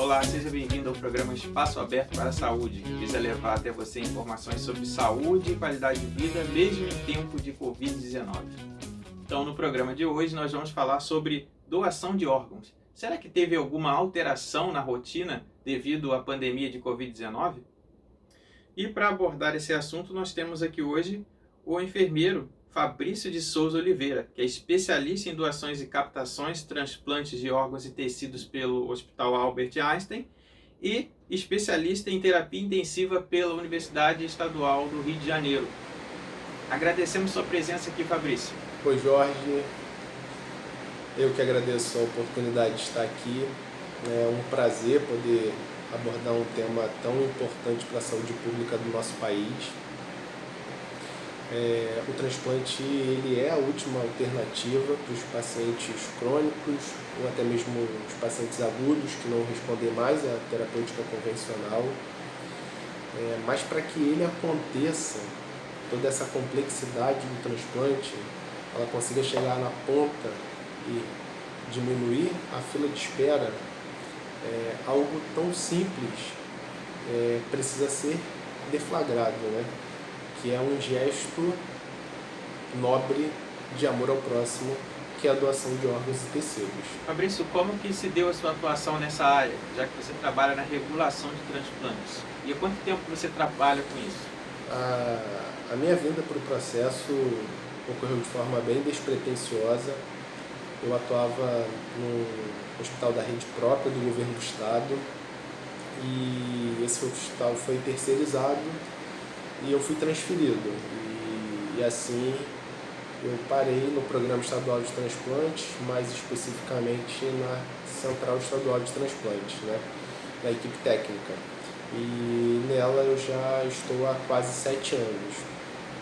Olá, seja bem-vindo ao programa Espaço Aberto para a Saúde, que visa levar até você informações sobre saúde e qualidade de vida, mesmo em tempo de Covid-19. Então, no programa de hoje, nós vamos falar sobre doação de órgãos. Será que teve alguma alteração na rotina devido à pandemia de Covid-19? E para abordar esse assunto, nós temos aqui hoje o enfermeiro Fabrício de Souza Oliveira, que é especialista em doações e captações, transplantes de órgãos e tecidos pelo Hospital Albert Einstein e especialista em terapia intensiva pela Universidade Estadual do Rio de Janeiro. Agradecemos sua presença aqui, Fabrício. Oi, Jorge. Eu que agradeço a oportunidade de estar aqui. É um prazer poder abordar um tema tão importante para a saúde pública do nosso país. O transplante ele é a última alternativa para os pacientes crônicos ou até mesmo os pacientes agudos que não respondem mais à terapêutica convencional. Mas para que ele aconteça, toda essa complexidade do transplante, ela consiga chegar na ponta e diminuir a fila de espera, algo tão simples precisa ser deflagrado, né? Que é um gesto nobre de amor ao próximo, que é a doação de órgãos e tecidos. Fabrício, como que se deu a sua atuação nessa área, já que você trabalha na regulação de transplantes? E há quanto tempo você trabalha com isso? A minha vinda para o processo ocorreu de forma bem despretensiosa. Eu atuava no hospital da rede própria do governo do estado e esse hospital foi terceirizado e eu fui transferido. E assim eu parei no Programa Estadual de Transplantes, mais especificamente na Central Estadual de Transplantes, né, na equipe técnica. E nela eu já estou há quase 7 anos.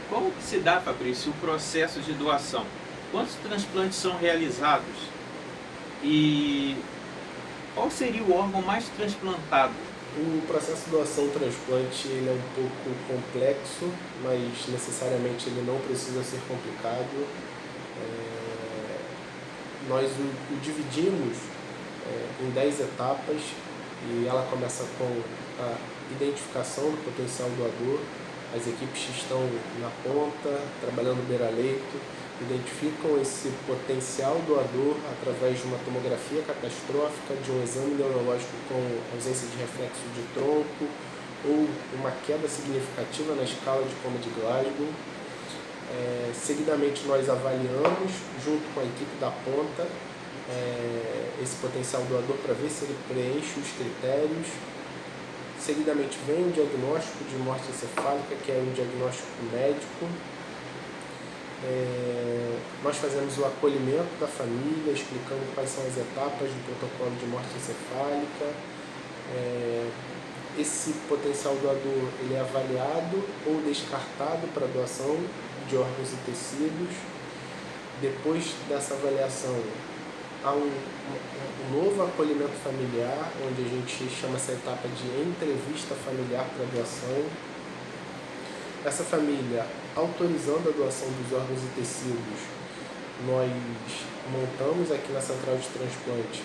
Como que se dá, Fabrício, o processo de doação? Quantos transplantes são realizados? E qual seria o órgão mais transplantado? O processo de doação-transplante ele é um pouco complexo, mas necessariamente ele não precisa ser complicado. Nós o dividimos em 10 etapas e ela começa com a identificação do potencial doador. As equipes estão na ponta, trabalhando beira-leito, identificam esse potencial doador através de uma tomografia catastrófica, de um exame neurológico com ausência de reflexo de tronco ou uma queda significativa na escala de coma de Glasgow. Seguidamente nós avaliamos, junto com a equipe da ponta, esse potencial doador para ver se ele preenche os critérios. Seguidamente vem o diagnóstico de morte encefálica, que é um diagnóstico médico. Nós fazemos o acolhimento da família, explicando quais são as etapas do protocolo de morte encefálica. Esse potencial doador ele é avaliado ou descartado para doação de órgãos e tecidos. Depois dessa avaliação, há um novo acolhimento familiar, onde a gente chama essa etapa de entrevista familiar para doação. Essa família, autorizando a doação dos órgãos e tecidos, nós montamos aqui na Central de Transplante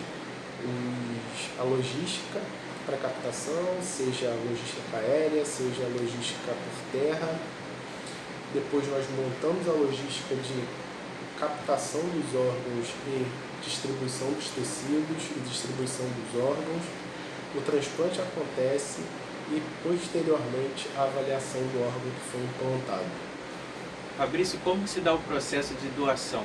a logística para captação, seja a logística aérea, seja a logística por terra. Depois nós montamos a logística de captação dos órgãos e distribuição dos tecidos e distribuição dos órgãos. O transplante acontece e, posteriormente, a avaliação do órgão que foi implantado. Fabrício, como que se dá o processo de doação?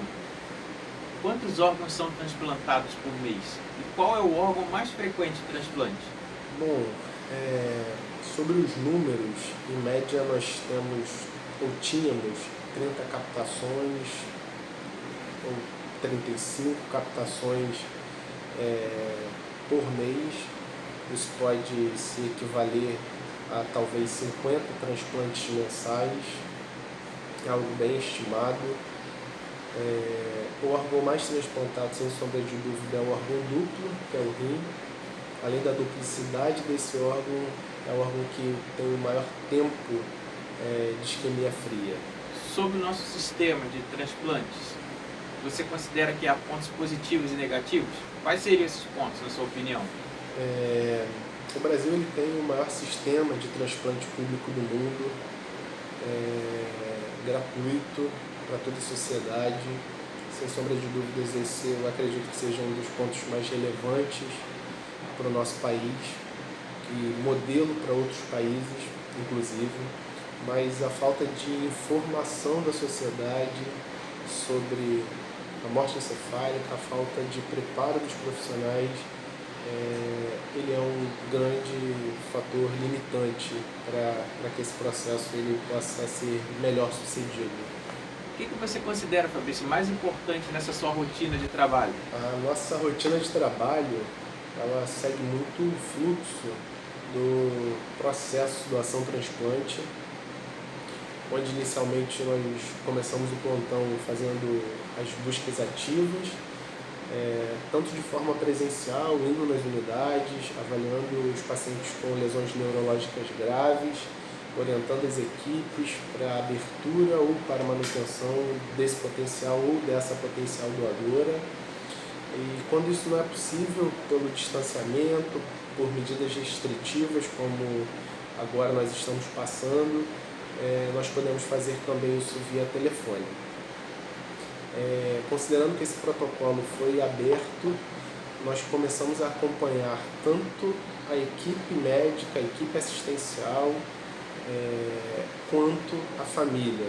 Quantos órgãos são transplantados por mês? E qual é o órgão mais frequente de transplante? Bom, sobre os números, em média nós tínhamos 30 captações ou 35 captações por mês. Isso pode se equivaler a talvez 50 transplantes mensais, é algo bem estimado. O órgão mais transplantado, sem sombra de dúvida, é o órgão duplo, que é o rim. Além da duplicidade desse órgão, é o órgão que tem o maior tempo de isquemia fria. Sobre o nosso sistema de transplantes, você considera que há pontos positivos e negativos? Quais seriam esses pontos, na sua opinião? O Brasil ele tem o maior sistema de transplante público do mundo, gratuito para toda a sociedade. Sem sombra de dúvidas, esse eu acredito que seja um dos pontos mais relevantes para o nosso país e modelo para outros países, inclusive. Mas a falta de informação da sociedade sobre a morte encefálica, a falta de preparo dos profissionais, ele é um grande fator limitante para que esse processo ele possa ser melhor sucedido. O que você considera, Fabrício, mais importante nessa sua rotina de trabalho? A nossa rotina de trabalho, ela segue muito o fluxo do processo de doação-transplante, onde inicialmente nós começamos o plantão fazendo as buscas ativas, tanto de forma presencial, indo nas unidades, avaliando os pacientes com lesões neurológicas graves, orientando as equipes para a abertura ou para a manutenção desse potencial ou dessa potencial doadora. E quando isso não é possível, pelo distanciamento, por medidas restritivas, como agora nós estamos passando, nós podemos fazer também isso via telefone. Considerando que esse protocolo foi aberto, nós começamos a acompanhar tanto a equipe médica, a equipe assistencial, quanto a família,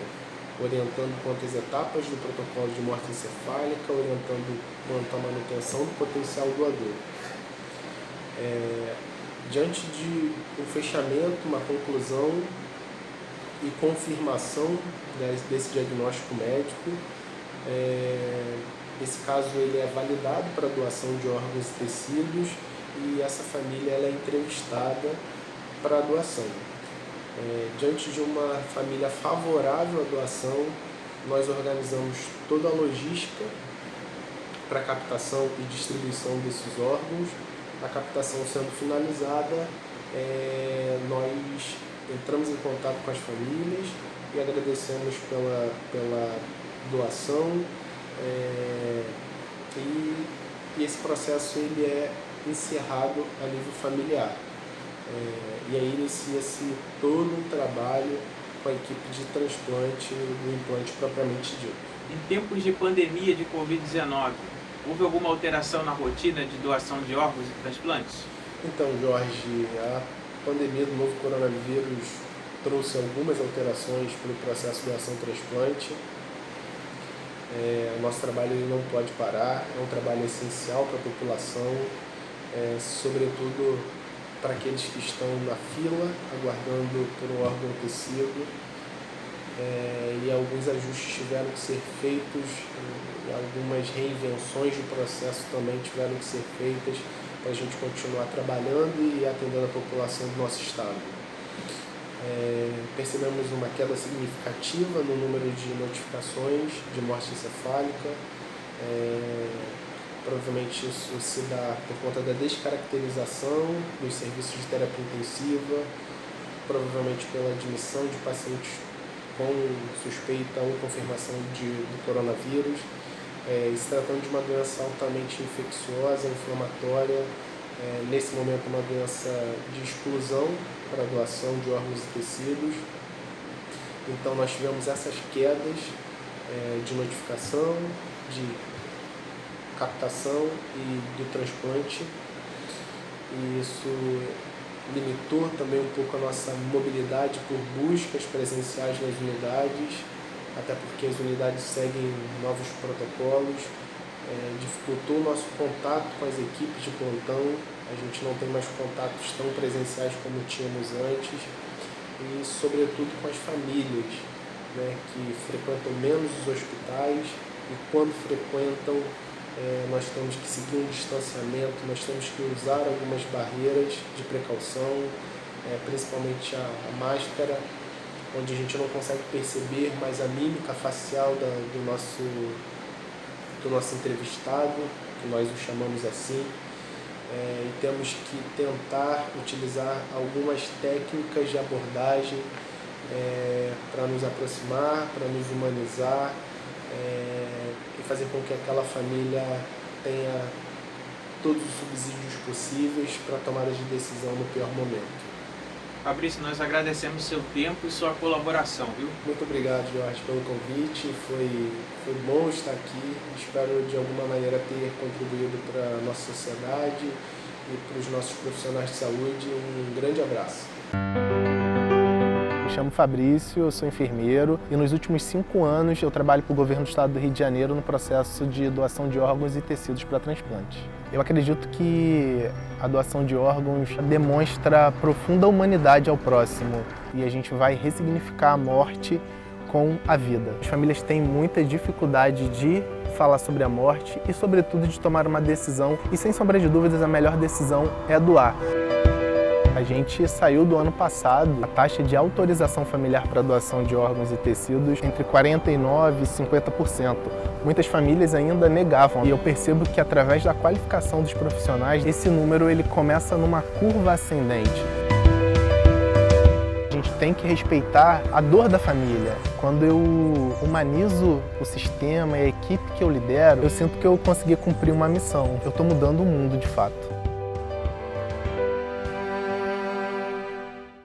orientando quanto às etapas do protocolo de morte encefálica, orientando quanto à manutenção do potencial doador. Diante de um fechamento, uma conclusão e confirmação desse diagnóstico médico, esse caso ele é validado para doação de órgãos e tecidos e essa família ela é entrevistada para a doação. Diante de uma família favorável à doação, nós organizamos toda a logística para a captação e distribuição desses órgãos. A captação sendo finalizada, nós entramos em contato com as famílias e agradecemos pela doação, e esse processo ele é encerrado a nível familiar. E aí inicia-se todo um trabalho com a equipe de transplante do implante propriamente dito. Em tempos de pandemia de Covid-19, houve alguma alteração na rotina de doação de órgãos e transplantes? Então, Jorge, a pandemia do novo coronavírus trouxe algumas alterações para o processo de doação-transplante. Nosso trabalho ele não pode parar, é um trabalho essencial para a população, sobretudo para aqueles que estão na fila, aguardando por um órgão ou tecido, e alguns ajustes tiveram que ser feitos, e algumas reinvenções do processo também tiveram que ser feitas para a gente continuar trabalhando e atendendo a população do nosso estado. Percebemos uma queda significativa no número de notificações de morte encefálica. Provavelmente isso se dá por conta da descaracterização dos serviços de terapia intensiva, provavelmente pela admissão de pacientes com suspeita ou confirmação do coronavírus, se tratando de uma doença altamente infecciosa, inflamatória, nesse momento uma doença de exclusão para a doação de órgãos e tecidos. Então nós tivemos essas quedas de notificação, de captação e do transplante, e isso limitou também um pouco a nossa mobilidade por buscas presenciais nas unidades, até porque as unidades seguem novos protocolos, dificultou o nosso contato com as equipes de plantão, a gente não tem mais contatos tão presenciais como tínhamos antes, e sobretudo com as famílias, né, que frequentam menos os hospitais, e quando frequentam, nós temos que seguir um distanciamento, nós temos que usar algumas barreiras de precaução, principalmente a máscara, onde a gente não consegue perceber mais a mímica facial do nosso entrevistado, que nós o chamamos assim, e temos que tentar utilizar algumas técnicas de abordagem para nos aproximar, para nos humanizar, e fazer com que aquela família tenha todos os subsídios possíveis para tomada de decisão no pior momento. Fabrício, nós agradecemos seu tempo e sua colaboração, viu? Muito obrigado, Jorge, pelo convite. Foi bom estar aqui. Espero, de alguma maneira, ter contribuído para a nossa sociedade e para os nossos profissionais de saúde. Um grande abraço. Me chamo Fabrício, eu sou enfermeiro e nos últimos 5 anos eu trabalho para o governo do estado do Rio de Janeiro no processo de doação de órgãos e tecidos para transplante. Eu acredito que a doação de órgãos demonstra profunda humanidade ao próximo e a gente vai ressignificar a morte com a vida. As famílias têm muita dificuldade de falar sobre a morte e, sobretudo, de tomar uma decisão e, sem sombra de dúvidas, a melhor decisão é doar. A gente saiu do ano passado a taxa de autorização familiar para doação de órgãos e tecidos entre 49% e 50%. Muitas famílias ainda negavam e eu percebo que através da qualificação dos profissionais, esse número ele começa numa curva ascendente. A gente tem que respeitar a dor da família. Quando eu humanizo o sistema e a equipe que eu lidero, eu sinto que eu consegui cumprir uma missão. Eu estou mudando o mundo de fato.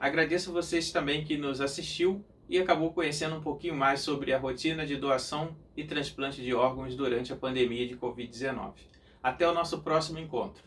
Agradeço vocês também que nos assistiu e acabou conhecendo um pouquinho mais sobre a rotina de doação e transplante de órgãos durante a pandemia de Covid-19. Até o nosso próximo encontro.